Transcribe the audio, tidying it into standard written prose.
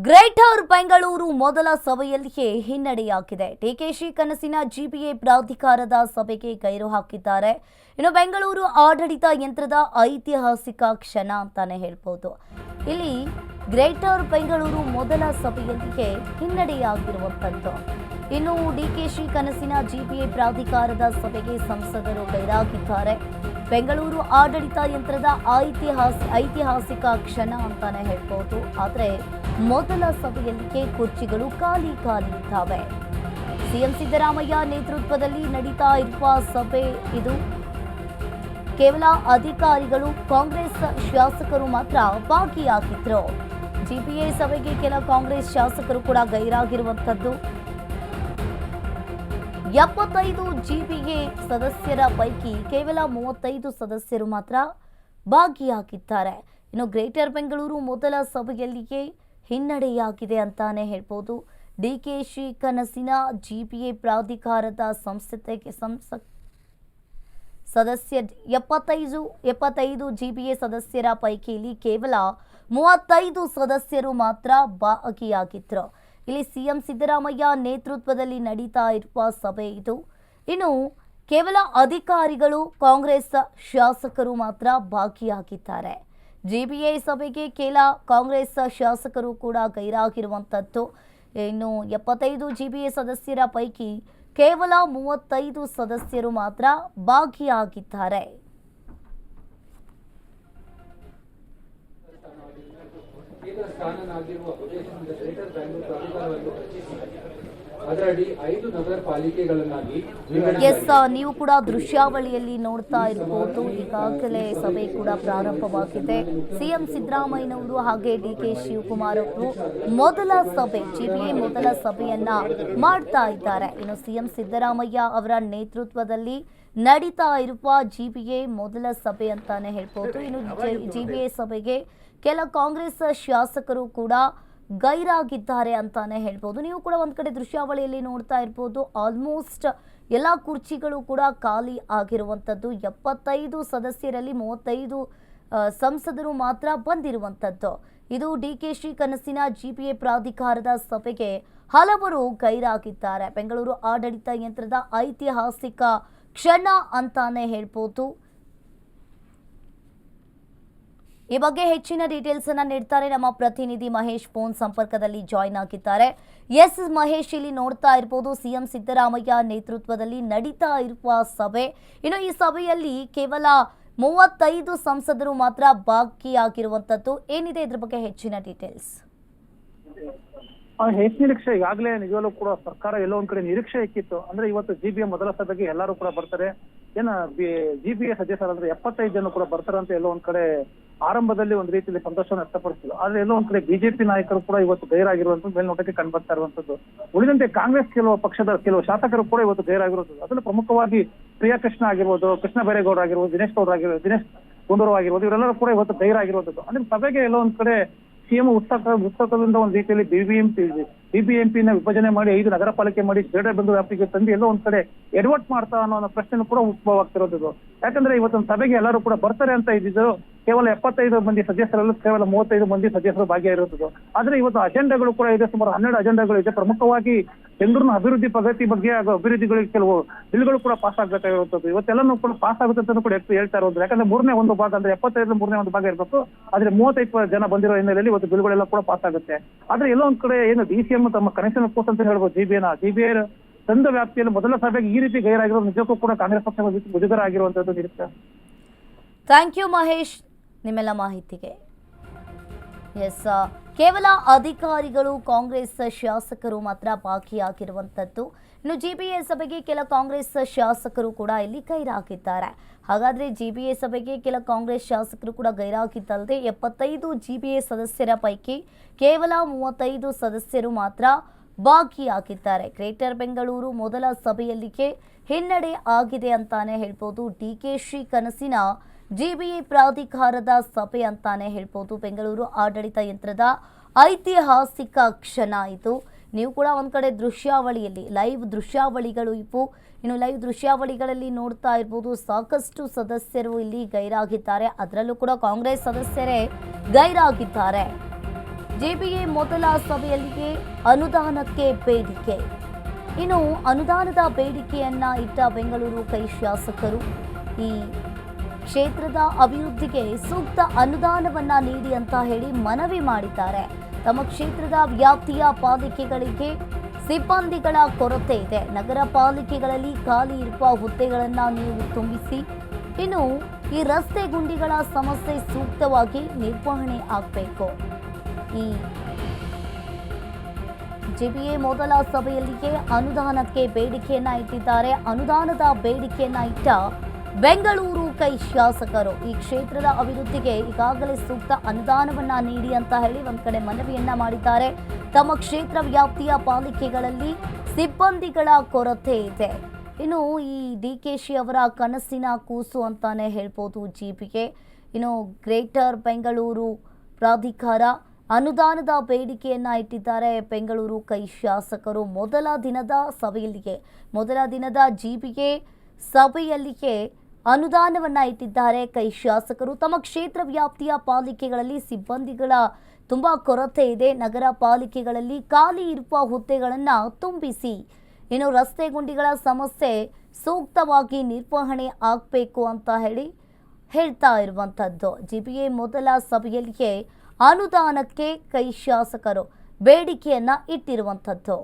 Greater Bengaluru ಮೊದಲ ಸಭೆಯಲ್ಲಿಯೇ ಹಿನ್ನಡೆಯಾಗಿದೆ. ಡಿಕೆಶಿ ಕನಸಿನ ಜಿಬಿಎ ಪ್ರಾಧಿಕಾರದ ಸಭೆಗೆ ಗೈರು ಹಾಕಿದ್ದಾರೆ. ಇನ್ನು ಬೆಂಗಳೂರು ಆಡಳಿತ ಯಂತ್ರದ ಐತಿಹಾಸಿಕ ಕ್ಷಣ ಅಂತಾನೆ ಹೇಳ್ಬೋದು. ಇಲ್ಲಿ ಗ್ರೇಟರ್ ಬೆಂಗಳೂರು ಮೊದಲ ಸಭೆಯಲ್ಲಿಯೇ ಹಿನ್ನಡೆಯಾಗಿರುವಂಥದ್ದು. ಇನ್ನು ಡಿಕೆಶಿ ಕನಸಿನ ಜಿಬಿಎ ಪ್ರಾಧಿಕಾರದ ಸಭೆಗೆ ಸಂಸದರು ಗೈರಾಗಿದ್ದಾರೆ. ಬೆಂಗಳೂರು ಆಡಳಿತ ಯಂತ್ರದ ಐತಿಹಾಸಿಕ ಕ್ಷಣ ಅಂತಾನೆ ಹೇಳ್ಬೋದು. ಆದರೆ ಮೊದಲ ಸಭೆಯಲ್ಲಿಯೇ ಕುರ್ಚಿಗಳು ಖಾಲಿ ಇದ್ದಾವೆ. ಸಿಎಂ ಸಿದ್ದರಾಮಯ್ಯ ನೇತೃತ್ವದಲ್ಲಿ ನಡೀತಾ ಇರುವ ಸಭೆ ಇದು. ಕೇವಲ ಅಧಿಕಾರಿಗಳು, ಕಾಂಗ್ರೆಸ್ ಶಾಸಕರು ಮಾತ್ರ ಭಾಗಿಯಾಗಿದ್ರು. ಜಿಬಿಎ ಸಭೆಗೆ ಕೆಲ ಕಾಂಗ್ರೆಸ್ ಶಾಸಕರು ಕೂಡ ಗೈರಾಗಿರುವಂತದ್ದು. 75 ಜಿಬಿಎ ಸದಸ್ಯರ ಪೈಕಿ ಕೇವಲ 35 ಸದಸ್ಯರು ಮಾತ್ರ ಭಾಗಿಯಾಗಿದ್ದಾರೆ. ಇನ್ನು ಗ್ರೇಟರ್ ಬೆಂಗಳೂರು ಮೊದಲ ಸಭೆಯಲ್ಲಿಯೇ ಹಿನ್ನಡೆಯಾಗಿದೆ ಅಂತಾನೆ ಹೇಳ್ಬೋದು. ಡಿಕೆಶಿ ಕನಸಿನ ಜಿಬಿಎ ಪ್ರಾಧಿಕಾರದ ಸದಸ್ಯ 75 ಜಿಬಿಎ ಸದಸ್ಯರ ಪೈಕಿ ಇಲ್ಲಿ ಕೇವಲ 35 ಸದಸ್ಯರು ಮಾತ್ರ ಭಾಗಿಯಾಗಿದ್ರು. ಇಲ್ಲಿ ಸಿಎಂ ಸಿದ್ದರಾಮಯ್ಯ ನೇತೃತ್ವದಲ್ಲಿ ನಡೀತಾ ಇರುವ ಸಭೆ ಇದು. ಇನ್ನು ಕೇವಲ ಅಧಿಕಾರಿಗಳು, ಕಾಂಗ್ರೆಸ್ ಶಾಸಕರು ಮಾತ್ರ ಭಾಗಿಯಾಗಿದ್ದಾರೆ. ಜಿಬಿಎ ಸಭೆಗೆ ಕೆಲ ಕಾಂಗ್ರೆಸ್ ಶಾಸಕರು ಕೂಡ ಗೈರಾಗಿರುವಂಥದ್ದು. ಇನ್ನು 75 ಜಿಬಿಎ ಸದಸ್ಯರ ಪೈಕಿ ಕೇವಲ 35 ಸದಸ್ಯರು ಮಾತ್ರ ಭಾಗಿಯಾಗಿದ್ದಾರೆ. ನೀವು ಕೂಡ ದೃಶ್ಯಾವಳಿಯಲ್ಲಿ ನೋಡ್ತಾ ಇರಬಹುದು. ಈಗಾಗಲೇ ಸಭೆ ಕೂಡ ಪ್ರಾರಂಭವಾಗಿದೆ. ಸಿಎಂ ಸಿದ್ದರಾಮಯ್ಯನವರು ಹಾಗೆ ಡಿಕೆ ಶಿವಕುಮಾರ್ ಅವರು ಜಿಬಿಎ ಮೊದಲ ಸಭೆಯನ್ನ ಮಾಡ್ತಾ ಇದ್ದಾರೆ. ಇನ್ನು ಸಿಎಂ ಸಿದ್ದರಾಮಯ್ಯ ಅವರ ನೇತೃತ್ವದಲ್ಲಿ ನಡೀತಾ ಇರುವ ಜಿಬಿಎ ಮೊದಲ ಸಭೆ ಅಂತಾನೆ ಹೇಳ್ಬೋದು. ಇನ್ನು ಜಿಬಿಎ ಸಭೆಗೆ ಕೆಲ ಕಾಂಗ್ರೆಸ್ ಶಾಸಕರು ಕೂಡ ಗೈರಾಗಿದ್ದಾರೆ ಅಂತಾನೆ ಹೇಳ್ಬೋದು. ನೀವು ಕೂಡ ಒಂದ್ ಕಡೆ ದೃಶ್ಯಾವಳಿಯಲ್ಲಿ ನೋಡ್ತಾ ಇರ್ಬೋದು. ಆಲ್ಮೋಸ್ಟ್ ಎಲ್ಲ ಕುರ್ಚಿಗಳು ಕೂಡ ಖಾಲಿ ಆಗಿರುವಂಥದ್ದು. 75 ಸದಸ್ಯರಲ್ಲಿ 35 ಸಂಸದರು ಮಾತ್ರ ಬಂದಿರುವಂಥದ್ದು. ಇದು ಡಿಕೆಶಿ ಕನಸಿನ ಜಿಬಿಎ ಪ್ರಾಧಿಕಾರದ ಸಭೆಗೆ ಹಲವರು ಗೈರಾಗಿದ್ದಾರೆ. ಬೆಂಗಳೂರು ಆಡಳಿತ ಯಂತ್ರದ ಐತಿಹಾಸಿಕ ಕ್ಷಣ ಅಂತಾನೆ ಹೇಳ್ಬೋದು. ಈ ಬಗ್ಗೆ ಹೆಚ್ಚಿನ ಡೀಟೇಲ್ಸ್ ಅನ್ನ ನೀಡ್ತಾರೆ ನಮ್ಮ ಪ್ರತಿನಿಧಿ ಮಹೇಶ್. ಫೋನ್ ಸಂಪರ್ಕದಲ್ಲಿ ಜಾಯಿನ್ ಆಗಿದ್ದಾರೆ. ಎಸ್ ಮಹೇಶ್, ಇಲ್ಲಿ ನೋಡ್ತಾ ಇರಬಹುದು ಸಿಎಂ ಸಿದ್ದರಾಮಯ್ಯ ನೇತೃತ್ವದಲ್ಲಿ ನಡೀತಾ ಇರುವ ಸಭೆ. ಇನ್ನು ಈ ಸಭೆಯಲ್ಲಿ ಕೇವಲ 35 ಸಂಸದರು ಮಾತ್ರ ಭಾಗಿಯಾಗಿರುವಂತದ್ದು. ಏನಿದೆ ಇದ್ರ ಬಗ್ಗೆ ಹೆಚ್ಚಿನ ಡೀಟೇಲ್ಸ್? ಹೆಚ್ಚಿನ ನಿರೀಕ್ಷೆ ಈಗಾಗಲೇ ನಿಜವಾಗ್ಲೂ ಕೂಡ ಸರ್ಕಾರ ಎಲ್ಲೋ ಒಂದ್ ಕಡೆ ನಿರೀಕ್ಷೆ ಇಕ್ಕಿತ್ತು. ಅಂದ್ರೆ ಇವತ್ತು ಜಿಬಿಎ ಮೊದಲ ಸಭೆಗೆ ಎಲ್ಲರೂ ಕೂಡ ಬರ್ತಾರೆ, ಜಿಬಿಎ ಸದಸ್ಯರಂದ್ರೆ 75 ಜನ ಕೂಡ ಬರ್ತಾರೆ ಅಂತ ಎಲ್ಲೋ ಒಂದ್ ಕಡೆ ಆರಂಭದಲ್ಲಿ ಒಂದ್ ರೀತಿಯಲ್ಲಿ ಸಂತೋಷವನ್ನು ವ್ಯಕ್ತಪಡಿಸಿದ್ರು. ಆದ್ರೆ ಎಲ್ಲೋ ಒಂದ್ ಕಡೆ ಬಿಜೆಪಿ ನಾಯಕರು ಕೂಡ ಇವತ್ತು ಗೈರಾಗಿರುವಂತದ್ದು ಮೇಲ್ನೋಟಕ್ಕೆ ಕಂಡು ಬರ್ತಾ ಇರುವಂತದ್ದು. ಉಳಿದಂತೆ ಕಾಂಗ್ರೆಸ್ ಕೆಲವು ಶಾಸಕರು ಕೂಡ ಇವತ್ತು ಗೈರಾಗಿರುವಂತದ್ದು. ಅದನ್ನು ಪ್ರಮುಖವಾಗಿ ಪ್ರಿಯಾ ಕೃಷ್ಣ ಆಗಿರ್ಬೋದು, ಕೃಷ್ಣ ಬೈರೇಗೌಡ ಆಗಿರ್ಬೋದು, ದಿನೇಶ್ ಗುಂಡೂರಾವ್ ಆಗಿರ್ಬೋದು, ಇವರೆಲ್ಲರೂ ಕೂಡ ಇವತ್ತು ಗೈರಾಗಿರುವಂತದ್ದು. ಅಂದ್ರೆ ಸಭೆಗೆ ಎಲ್ಲೋ ಒಂದ್ ಕಡೆ ಸಿಎಂ ಉತ್ಸಾಹದಿಂದ ಒಂದ್ ರೀತಿಯಲ್ಲಿ ಬಿಬಿಎಂಪಿನ ವಿಭಜನೆ ಮಾಡಿ 5 ನಗರ ಪಾಲಿಕೆ ಮಾಡಿ ಗ್ರೇಟರ್ ಬೆಂಗಳೂರು ವ್ಯಾಪ್ತಿಗೆ ತಂದು ಎಲ್ಲೋ ಒಂದ್ ಕಡೆ ಎಡವಟ್ ಮಾಡ್ತಾ ಅನ್ನೋ ಪ್ರಶ್ನೆ ಕೂಡ ಉದ್ಭವ ಆಗ್ತಿರೋದು. ಯಾಕಂದ್ರೆ ಇವತ್ತೊಂದು ಸಭೆಗೆ ಎಲ್ಲರೂ ಕೂಡ ಬರ್ತಾರೆ ಅಂತ ಇದ್ದಿದ್ದು ಕೇವಲ 75 ಮಂದಿ ಸದಸ್ಯರಲ್ಲೂ ಕೇವಲ 35 ಮಂದಿ ಸದಸ್ಯರು ಭಾಗಿಯಾಗಿರುತ್ತದೆ. ಆದ್ರೆ ಇವತ್ತು ಅಜೆಂಡಾಗಳು ಕೂಡ ಇದೆ, ಸುಮಾರು 12 ಅಜೆಂಡಾಗಳು ಇದೆ. ಪ್ರಮುಖವಾಗಿ ಬೆಂಗಳೂರಿನ ಅಭಿವೃದ್ಧಿ ಪ್ರಗತಿ ಬಗ್ಗೆ ಹಾಗೂ ಅಭಿವೃದ್ಧಿಗಳಿಗೆ ಕೆಲವು ಬಿಲ್ಗಳು ಕೂಡ ಪಾಸ್ ಆಗಬೇಕಾಗಿರುತ್ತದೆ. ಇವತ್ತೆಲ್ಲನೂ ಕೂಡ ಪಾಸ್ ಆಗುತ್ತೆ ಅಂತ ಕೂಡ ಹೇಳ್ತಾ ಇರೋದು. ಯಾಕಂದ್ರೆ ಮೂರನೇ ಒಂದು ಭಾಗ ಅಂದ್ರೆ 75 ಮೂರನೇ ಒಂದು ಭಾಗ ಇರಬೇಕು. ಆದ್ರೆ 35 ಜನ ಬಂದಿರೋ ಹಿನ್ನೆಲೆಯಲ್ಲಿ ಇವತ್ತು ಬಿಲ್ಗಳೆಲ್ಲ ಕೂಡ ಪಾಸ್ ಆಗುತ್ತೆ. ಆದ್ರೆ ಎಲ್ಲೋ ಒಂದ್ ಕಡೆ ಏನು ಡಿಸಿಎಂ ತಮ್ಮ ಕನೆಕ್ಷನ್ ಕೋರ್ಸ್ ಅಂತ ಹೇಳ್ಬೋದು. ಜಿಬಿಎ ತಂದ ವ್ಯಾಪ್ತಿಯಲ್ಲಿ ಮೊದಲ ಸಭೆಗೆ ಈ ರೀತಿ ಗೈರಾಗಿರೋದು ನಿಜಕ್ಕೂ ಕೂಡ ಕಾಂಗ್ರೆಸ್ ಪಕ್ಷ ಮುಜುಗರ ಆಗಿರುವಂತದ್ದು ನಿರೀಕ್ಷೆ. ಥ್ಯಾಂಕ್ ಯು ಮಹೇಶ್ ನಿಮ್ಮೆಲ್ಲ ಮಾಹಿತಿಗೆ. ಎಸ್, ಕೇವಲ ಅಧಿಕಾರಿಗಳು, ಕಾಂಗ್ರೆಸ್ ಶಾಸಕರು ಮಾತ್ರ ಭಾಗಿಯಾಗಿರುವಂಥದ್ದು. ಇನ್ನು ಜಿಬಿಎ ಸಭೆಗೆ ಕೆಲ ಕಾಂಗ್ರೆಸ್ ಶಾಸಕರು ಕೂಡ ಇಲ್ಲಿ ಗೈರಾಗಿದ್ದಾರೆ. ಹಾಗಾದ್ರೆ ಜಿಬಿಎ ಸಭೆಗೆ ಕೆಲ ಕಾಂಗ್ರೆಸ್ ಶಾಸಕರು ಕೂಡ ಗೈರಾಗಿದ್ದಲ್ಲದೆ 75 ಜಿಬಿಎ ಸದಸ್ಯರ ಪೈಕಿ ಕೇವಲ 35 ಸದಸ್ಯರು ಮಾತ್ರ ಭಾಗಿಯಾಗಿದ್ದಾರೆ. ಗ್ರೇಟರ್ ಬೆಂಗಳೂರು ಮೊದಲ ಸಭೆಯಲ್ಲಿಗೆ ಹಿನ್ನಡೆ ಆಗಿದೆ ಅಂತಾನೆ ಹೇಳ್ಬೋದು. ಡಿಕೆಶಿ ಕನಸಿನ ಜಿಬಿಎ ಪ್ರಾಧಿಕಾರದ ಸಭೆ ಅಂತಾನೆ ಹೇಳ್ಬೋದು. ಬೆಂಗಳೂರು ಆಡಳಿತ ಯಂತ್ರದ ಐತಿಹಾಸಿಕ ಕ್ಷಣ ಇದು. ನೀವು ಕೂಡ ಒಂದ್ ಕಡೆ ದೃಶ್ಯಾವಳಿಯಲ್ಲಿ ಲೈವ್ ದೃಶ್ಯಾವಳಿಗಳು ಇವು. ಇನ್ನು ಲೈವ್ ದೃಶ್ಯಾವಳಿಗಳಲ್ಲಿ ನೋಡ್ತಾ ಇರ್ಬೋದು, ಸಾಕಷ್ಟು ಸದಸ್ಯರು ಇಲ್ಲಿ ಗೈರಾಗಿದ್ದಾರೆ. ಅದರಲ್ಲೂ ಕೂಡ ಕಾಂಗ್ರೆಸ್ ಸದಸ್ಯರೇ ಗೈರಾಗಿದ್ದಾರೆ. ಜಿಬಿಎ ಮೊದಲ ಸಭೆಯಲ್ಲಿಯೇ ಅನುದಾನಕ್ಕೆ ಬೇಡಿಕೆ. ಇನ್ನು ಅನುದಾನದ ಬೇಡಿಕೆಯನ್ನ ಇಟ್ಟ ಬೆಂಗಳೂರು ಕೈ ಶಾಸಕರು ಈ ಕ್ಷೇತ್ರದ ಅಭಿವೃದ್ಧಿಗೆ ಸೂಕ್ತ ಅನುದಾನವನ್ನ ನೀಡಿ ಅಂತ ಹೇಳಿ ಮನವಿ ಮಾಡಿದ್ದಾರೆ. ತಮ್ಮ ಕ್ಷೇತ್ರದ ವ್ಯಾಪ್ತಿಯ ಪಾಲಿಕೆಗಳಿಗೆ ಸಿಬ್ಬಂದಿಗಳ ಕೊರತೆ ಇದೆ. ನಗರ ಪಾಲಿಕೆಗಳಲ್ಲಿ ಖಾಲಿ ಇರುವ ಹುದ್ದೆಗಳನ್ನು ನೀವು ತುಂಬಿಸಿ. ಇನ್ನು ಈ ರಸ್ತೆ ಗುಂಡಿಗಳ ಸಮಸ್ಯೆ ಸೂಕ್ತವಾಗಿ ನಿರ್ವಹಣೆ ಆಗಬೇಕು. ಈ ಜಿಬಿಎ ಮೊದಲ ಸಭೆಯಲ್ಲಿಯೇ ಅನುದಾನಕ್ಕೆ ಬೇಡಿಕೆಯನ್ನ ಇಟ್ಟಿದ್ದಾರೆ. ಅನುದಾನದ ಬೇಡಿಕೆಯನ್ನ ಇಟ್ಟ ಬೆಂಗಳೂರು ಕೈ ಶಾಸಕರು ಈ ಕ್ಷೇತ್ರದ ಅಭಿವೃದ್ಧಿಗೆ ಈಗಾಗಲೇ ಸೂಕ್ತ ಅನುದಾನವನ್ನ ನೀಡಿ ಅಂತ ಹೇಳಿ ಒಂದ್ ಕಡೆ ಮನವಿಯನ್ನ ಮಾಡಿದ್ದಾರೆ. ತಮ್ಮ ಕ್ಷೇತ್ರ ವ್ಯಾಪ್ತಿಯ ಪಾಲಿಕೆಗಳಲ್ಲಿ ಸಿಬ್ಬಂದಿಗಳ ಕೊರತೆ ಇದೆ. ಇನ್ನು ಈ ಡಿಕೆಶಿ ಅವರ ಕನಸಿನ ಕೂಸು ಅಂತಾನೆ ಹೇಳ್ಬೋದು ಜಿಬಿಎ. ಇನ್ನು ಗ್ರೇಟರ್ ಬೆಂಗಳೂರು ಪ್ರಾಧಿಕಾರ ಅನುದಾನದ ಬೇಡಿಕೆಯನ್ನ ಇಟ್ಟಿದ್ದಾರೆ ಬೆಂಗಳೂರು ಕೈ ಶಾಸಕರು. ಮೊದಲ ದಿನದ ಜಿಬಿಎ ಸಭೆಯಲ್ಲಿಯೇ ಅನುದಾನವನ್ನ ಇಟ್ಟಿದ್ದಾರೆ ಕೈ ಶಾಸಕರು. ತಮ್ಮ ಕ್ಷೇತ್ರ ವ್ಯಾಪ್ತಿಯ ಪಾಲಿಕೆಗಳಲ್ಲಿ ಸಿಬ್ಬಂದಿಗಳ ತುಂಬಾ ಕೊರತೆ ಇದೆ. ನಗರ ಪಾಲಿಕೆಗಳಲ್ಲಿ ಖಾಲಿ ಇರುವ ಹುದ್ದೆಗಳನ್ನು ತುಂಬಿಸಿ. ಇನ್ನು ರಸ್ತೆ ಗುಂಡಿಗಳ ಸಮಸ್ಯೆ ಸೂಕ್ತವಾಗಿ ನಿರ್ವಹಣೆ ಆಗಬೇಕು ಅಂತ ಹೇಳ್ತಾ ಇರುವಂಥದ್ದು. ಜಿಬಿಎ ಮೊದಲ ಸಭೆಯಲ್ಲಿಯೇ ಅನುದಾನಕ್ಕೆ ಕೈ ಶಾಸಕರು ಬೇಡಿಕೆಯನ್ನ ಇಟ್ಟಿರುವಂಥದ್ದು.